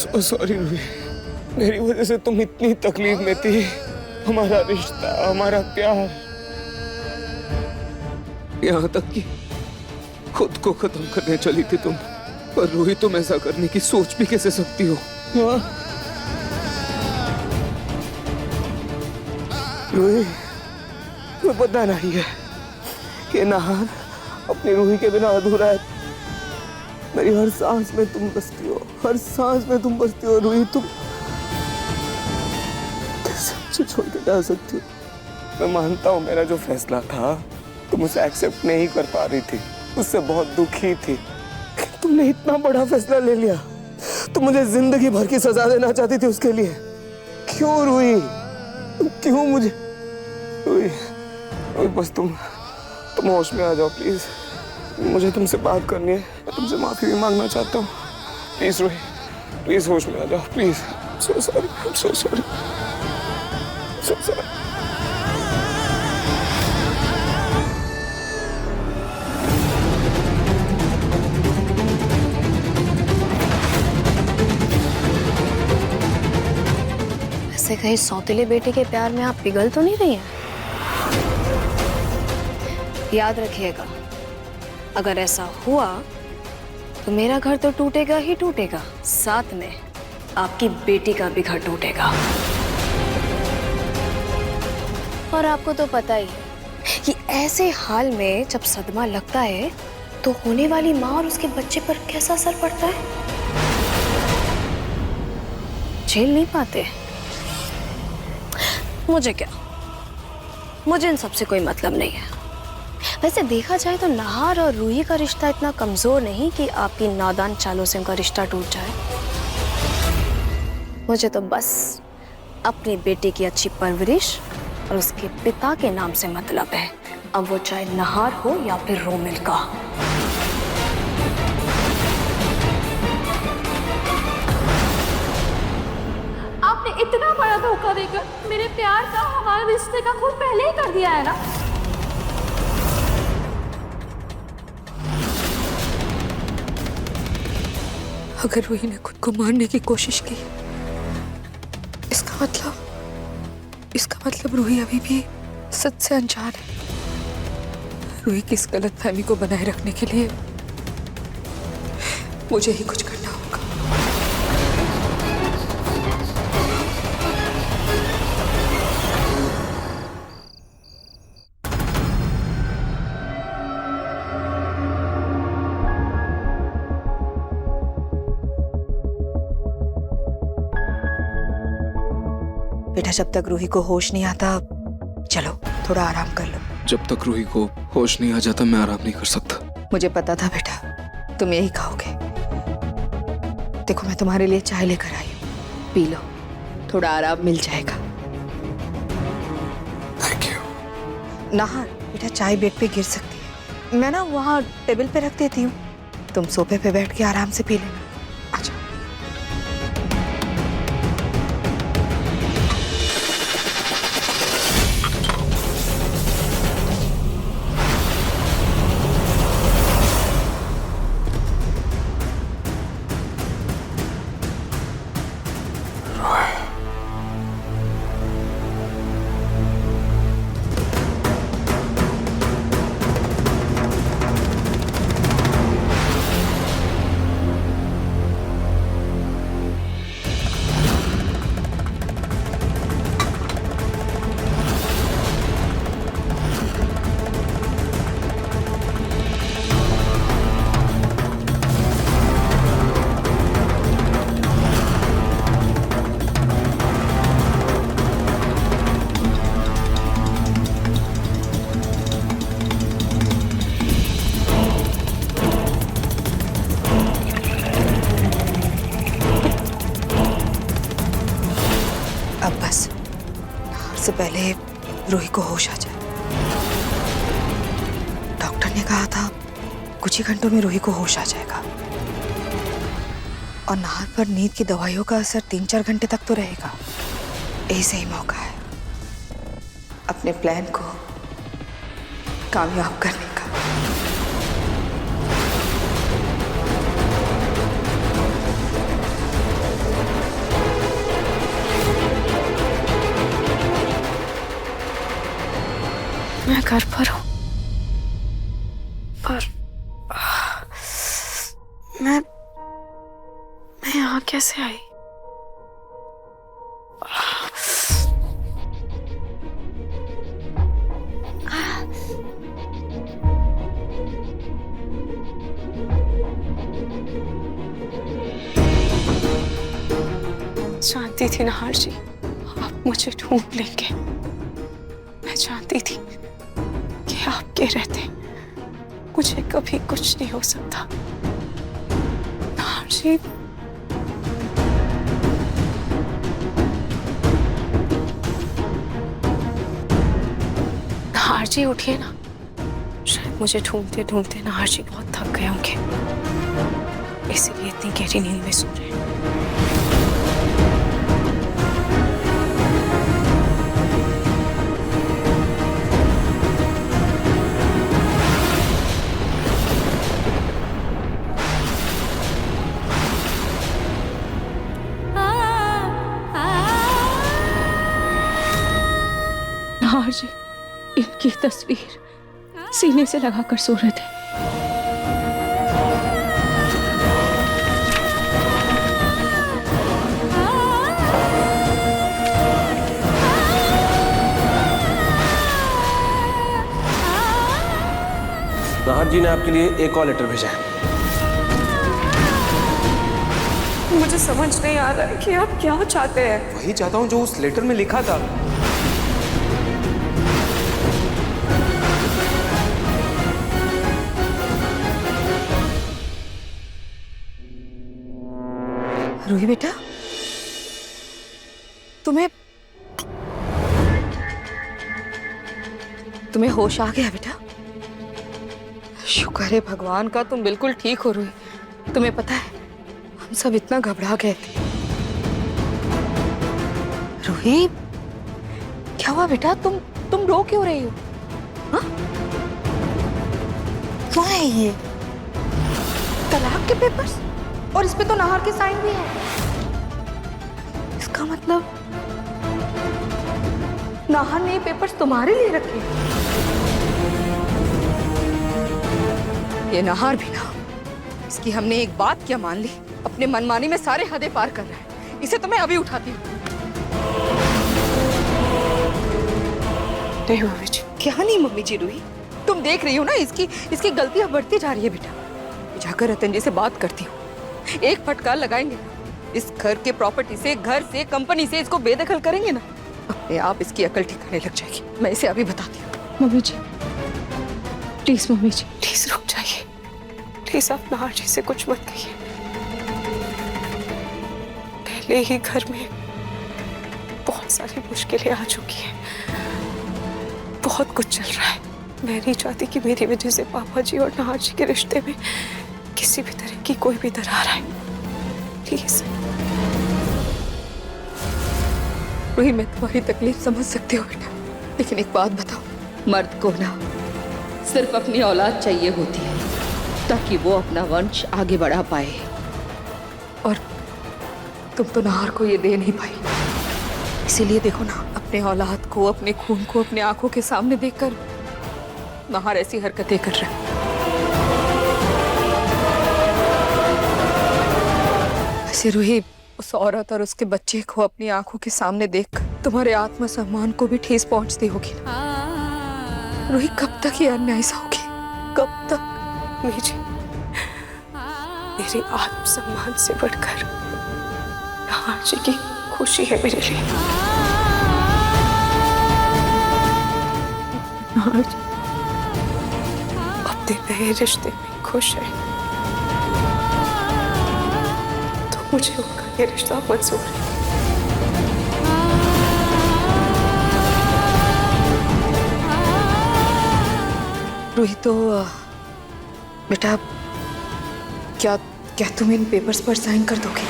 So sorry Ruhi, मेरी वजह से तुम इतनी तकलीफ में थी। हमारा रिश्ता, हमारा प्यार, यहाँ तक कि खुद को खत्म करने चली थी तुम। पर रूही, तुम ऐसा करने की सोच भी कैसे सकती हो? हाँ? रूही, तुम्हें पता नहीं है कि नाहर अपनी रूही के बिना अधूरा है। मेरी हर सांस में तुम बसती हो, हर सांस में तुम बसती हो। रूही, तुम कैसे मुझे छोड़ के जा सकती हो? मैं मानता हूँ मेरा जो फैसला था तुम उसे एक्सेप्ट नहीं कर पा रही थी, उससे बहुत दुखी थी। तुमने इतना बड़ा फैसला ले लिया, तुम मुझे जिंदगी भर की सजा देना चाहती थी उसके लिए। क्यों रूही, क्यों मुझे? रूही, बस तुम होश में आ जाओ प्लीज। मुझे तुमसे बात करनी है, मैं तुमसे माफी भी मांगना चाहता हूँ। प्लीज रूही, प्लीज होश में आ जाओ please. So sorry, I am so sorry, so sorry. ऐसे कहीं सौतेले बेटे के प्यार में आप पिघल तो नहीं रही हैं? याद रखिएगा, अगर ऐसा हुआ तो मेरा घर तो टूटेगा ही टूटेगा, साथ में आपकी बेटी का भी घर टूटेगा। और आपको तो पता ही है कि ऐसे हाल में जब सदमा लगता है तो होने वाली माँ और उसके बच्चे पर कैसा असर पड़ता है, झेल नहीं पाते। मुझे क्या, मुझे इन सबसे कोई मतलब नहीं है। वैसे देखा जाए तो नाहर और रूही का रिश्ता इतना कमजोर नहीं कि आपकी नादान चालों से उनका रिश्ता टूट जाए। मुझे तो बस अपनी बेटी की अच्छी परवरिश और उसके पिता के नाम से मतलब है, अब वो चाहे नाहर हो या फिर रोमिल का। आपने इतना बड़ा धोखा देकर मेरे प्यार का, हमारे रिश्ते का खून पहले ही कर दिया है ना। अगर रूही ने खुद को मारने की कोशिश की, इसका मतलब रूही अभी भी सच से अनजान है। रूही की इस गलतफहमी को बनाए रखने के लिए मुझे ही कुछ करना होगा। बेटा, जब तक रूही को होश नहीं आता, चलो थोड़ा आराम कर लो। जब तक रूही को होश नहीं आ जाता मैं आराम नहीं कर सकता। मुझे पता था बेटा तुम यही खाओगे। देखो, मैं तुम्हारे लिए चाय लेकर आई हूँ, पी लो, थोड़ा आराम मिल जाएगा। Thank you. नाहर, बेटा चाय बेड पे गिर सकती है, मैं ना वहाँ टेबल पे रख देती हूँ, तुम सोफे पे बैठ के आराम से पी लेना। अच्छा। अब बस से पहले रूही को होश आ जाए। डॉक्टर ने कहा था कुछ ही घंटों में रूही को होश आ जाएगा, और नाहर पर नींद की दवाइयों का असर 3-4 घंटे तक तो रहेगा। यही सही मौका है अपने प्लान को कामयाब करने का। घर पर हूँ और मैं यहाँ कैसे आई? जानती थी नहार जी आप मुझे ढूंढ लेंगे। मैं जानती थी कि आपके रहते मुझे कभी कुछ नहीं हो सकता। नहार जी नहार जी उठिए ना, शायद मुझे ढूंढते ढूंढते नहार जी बहुत थक गए होंगे, इसीलिए इतनी गहरी नींद में सो रहे हैं। नहार जी इनकी तस्वीर सीने से लगाकर सो रहे थे। नहार जी ने आपके लिए एक और लेटर भेजा है। मुझे समझ नहीं आ रहा है कि आप क्या चाहते हैं। वही चाहता हूँ जो उस लेटर में लिखा था। रूही बेटा, तुम्हें होश आ गया बेटा? शुक्र है भगवान का तुम बिल्कुल ठीक हो रूही। तुम्हें पता है हम सब इतना घबरा गए थे। रूही क्या हुआ बेटा? तुम रो क्यों रही हो? हाँ? क्या है ये? तलाक के पेपर्स? और इस पे तो नहार के साइन भी है। इसका मतलब नहार ने ये पेपर्स तुम्हारे लिए रखे। ये नहार भी ना, इसकी हमने एक बात क्या मान ली, अपने मनमानी में सारे हदें पार कर रहा है। इसे तो मैं अभी उठाती हूँ। नहीं मम्मी जी। क्या नहीं मम्मी जी? रूही तुम देख रही हो ना इसकी गलतियां बढ़ती जा रही है बेटा। जाकर रतन जी से बात करती हूँ, एक फटकार लगाएंगे ना। इस घर के प्रॉपर्टी से, घर से, कंपनी से इसको बेदखल करेंगे ना, अपने आप इसकी अकल ठिकाने लग जाएगी। मैं इसे अभी बताती हूँ। Mummy ji please, mummy ji please रुक जाइए। प्लीज आप नहार जी से कुछ मत कहिए। पहले ही घर में बहुत सारी मुश्किलें आ चुकी हैं, बहुत कुछ चल रहा है। मैं नहीं चाहती कि मेरी वजह से पापा जी और नहार जी के रिश्ते में किसी भी तरह की कोई भी दरार आए। प्लीज। रूही मैं तुम्हारी तकलीफ समझ सकती हूँ बेटा, लेकिन एक बात बताओ, मर्द को ना सिर्फ अपनी औलाद चाहिए होती है ताकि वो अपना वंश आगे बढ़ा पाए, और तुम तो नहार को ये दे नहीं पाई। इसीलिए देखो ना, अपने औलाद को, अपने खून को अपने आंखों के सामने देखकर नहार ऐसी हरकतें कर रहा है। ऐसे रूही उस औरत और उसके बच्चे को अपनी आंखों के सामने देखकर तुम्हारे आत्मसम्मान को भी ठेस पहुंचती होगी ना। रूही कब तक ये अन्याय सहोगी? कब तक? मम्मी जी मेरे आत्मसम्मान से बढ़कर नहार जी की खुशी है मेरे लिए। नहार जी अपने नए रिश्ते में खुश है तो मुझे उनका ये रिश्ता मंजूर है। रूही तो बेटा, क्या तुम इन पेपर्स पर साइन कर दोगे?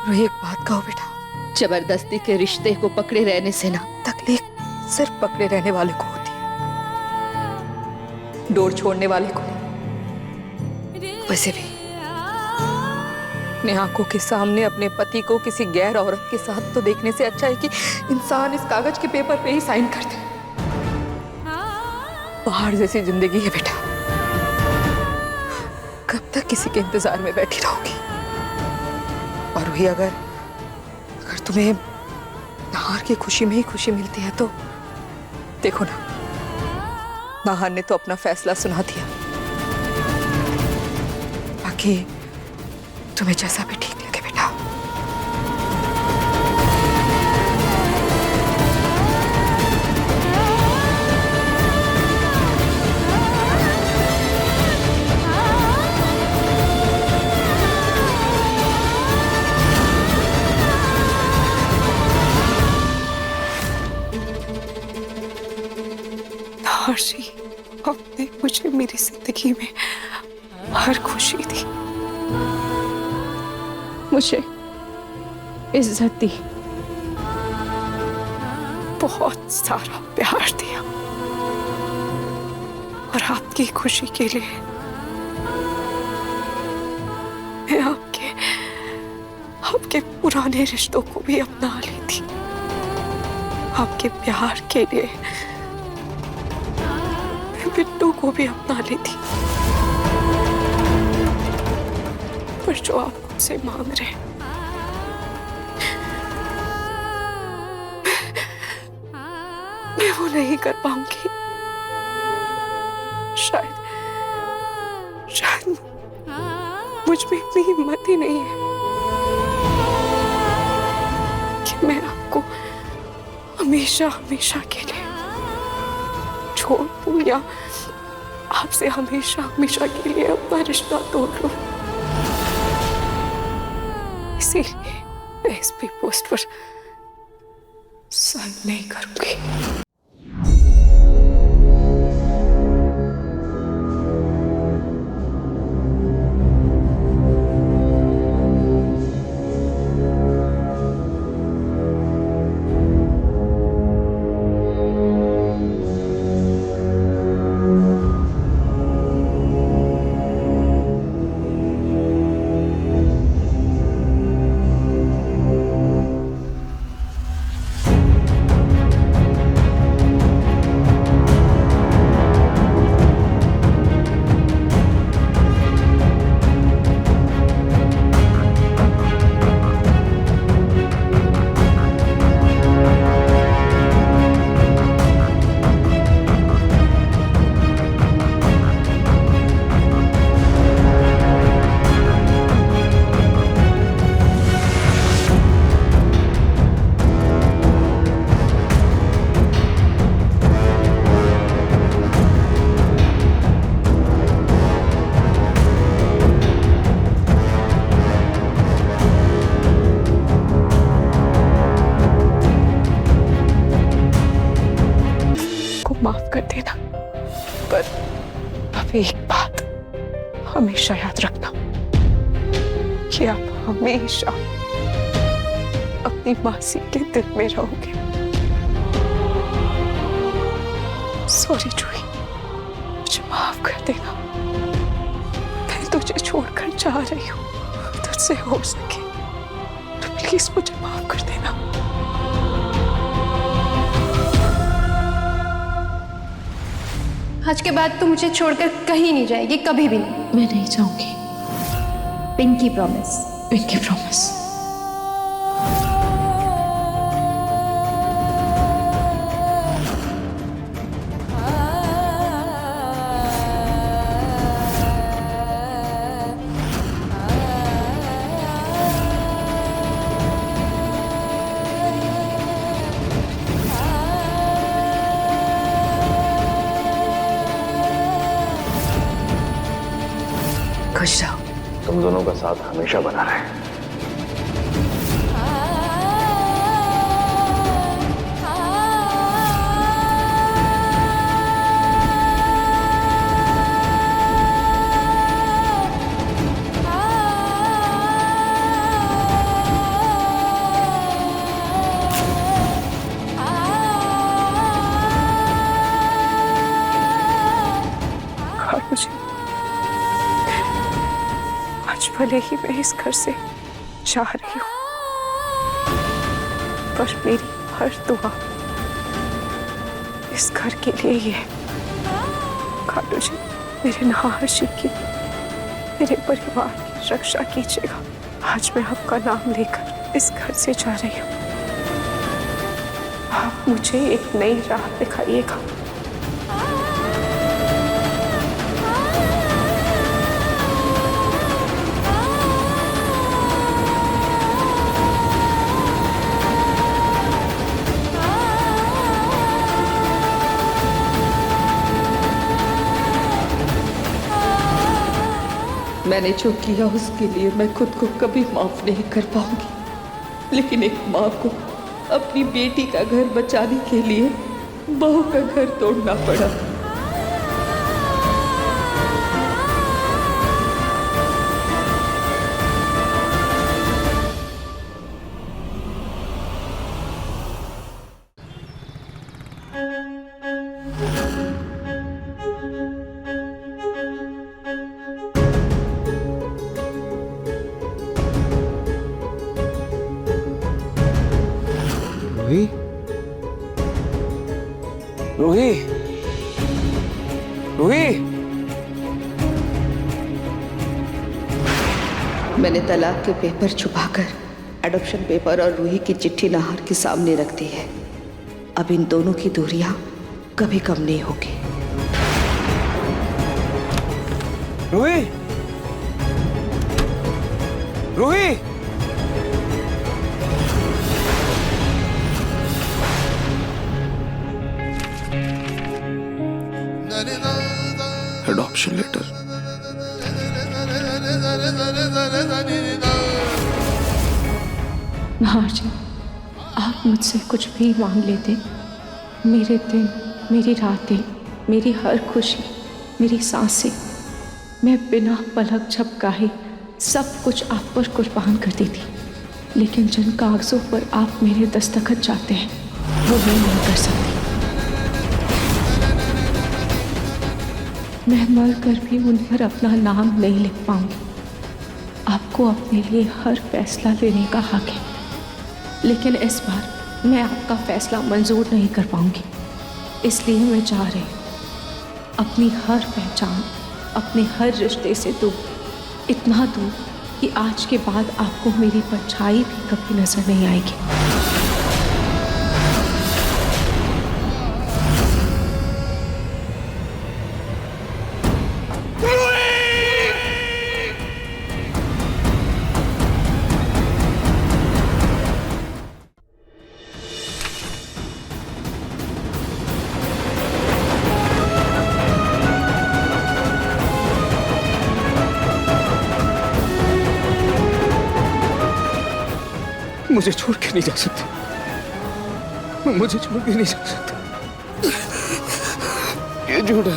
रूही एक बात कहो बेटा, जबरदस्ती के रिश्ते को पकड़े रहने से ना तकलीफ सिर्फ पकड़े रहने वाले को होती है, डोर छोड़ने वाले को नहीं। वैसे भी अपने आंखों के सामने अपने पति को किसी गैर औरत के साथ तो देखने से अच्छा है कि इंसान इस कागज के पेपर पे ही साइन कर दे। पहाड़ जैसी जिंदगी है बेटा, कब तक किसी के इंतजार में बैठी रहोगी? और वही अगर तुम्हें नाहर की खुशी में ही खुशी मिलती है तो देखो ना, नाहर ने तो अपना फैसला सुना दिया। बाकी तुम्हें जैसा भी ठीक लगे बेटा। नाहर जी, आपने मुझे मेरी जिंदगी में हर खुशी दी, मुझे इज्जत दी, बहुत सारा प्यार दिया, और आपकी खुशी के लिए मैं आपके पुराने रिश्तों को भी अपना लेती। आपके प्यार के लिए मैं बिट्टू को भी अपना लेती। पर जो आप मुझसे मांग रहे हैं, मैं वो नहीं कर पाऊंगी। शायद मुझ में इतनी हिम्मत ही नहीं है कि मैं आपको हमेशा हमेशा के लिए छोड़ दूं या आपसे हमेशा हमेशा के लिए अपना रिश्ता तोड़ लूं। इसीलिए मैं इस पे पोस्ट पर साइन नहीं करूंगी। माफ कर देना, पर अब एक बात हमेशा याद रखना कि आप हमेशा अपनी मासी के दिल में रहोगे। सॉरी जूही, मुझे माफ कर देना। मैं तुझे छोड़कर जा रही हूँ, तुझसे हो सके तो प्लीज मुझे माफ कर देना। आज के बाद तू मुझे छोड़कर कहीं नहीं जाएगी, कभी भी नहीं। मैं नहीं जाऊंगी। Pinky promise. Pinky promise. खुश रहो। तुम दोनों का साथ हमेशा बना रहे। मुझे आज भले ही मैं इस घर से जा रही हूँ, पर मेरी हर दुआ इस घर के लिए ही है। खाटू जी, मेरे नहार जी की, मेरे परिवार की रक्षा कीजिएगा। आज मैं आपका नाम लेकर इस घर से जा रही हूँ। आप मुझे एक नई राह दिखाइएगा। मैंने जो किया उसके लिए मैं खुद को कभी माफ नहीं कर पाऊंगी, लेकिन एक माँ को अपनी बेटी का घर बचाने के लिए बहू का घर तोड़ना पड़ा। रूही, रूही, रूही। मैंने तलाक के पेपर छुपाकर एडॉप्शन पेपर और रूही की चिट्ठी नाहर के सामने रख दी है। अब इन दोनों की दूरियां कभी कम नहीं होगी। रूही, रूही। Adoption letter. नाहर जी, आप मुझसे कुछ भी मांग लेते, मेरे दिन, मेरी रातें, मेरी हर खुशी, मेरी सांसें, मैं बिना पलक झपकाए सब कुछ आप पर कुर्बान कर देती। लेकिन जिन कागजों पर आप मेरे दस्तखत चाहते हैं वो मैं नहीं कर सकती। मैं मर कर भी उन पर अपना नाम नहीं लिख पाऊंगी। आपको अपने लिए हर फैसला लेने का हक है, लेकिन इस बार मैं आपका फैसला मंजूर नहीं कर पाऊंगी। इसलिए मैं चाह रही हूँ अपनी हर पहचान, अपने हर रिश्ते से दूर, इतना दूर कि आज के बाद आपको मेरी परछाई भी कभी नजर नहीं आएगी। मुझे छोड़ के नहीं जा सकते, मुझे छोड़ के नहीं जा सकते। ये झूठ है।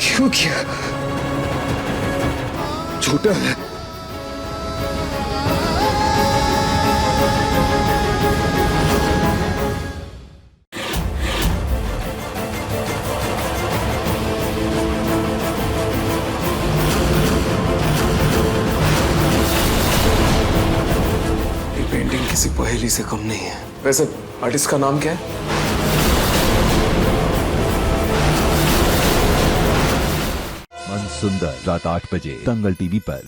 क्यों किया? झूठा है। किसी पहेली से कम नहीं है। वैसे आर्टिस्ट का नाम क्या है? मन सुंदर, रात 8 बजे दंगल टीवी पर।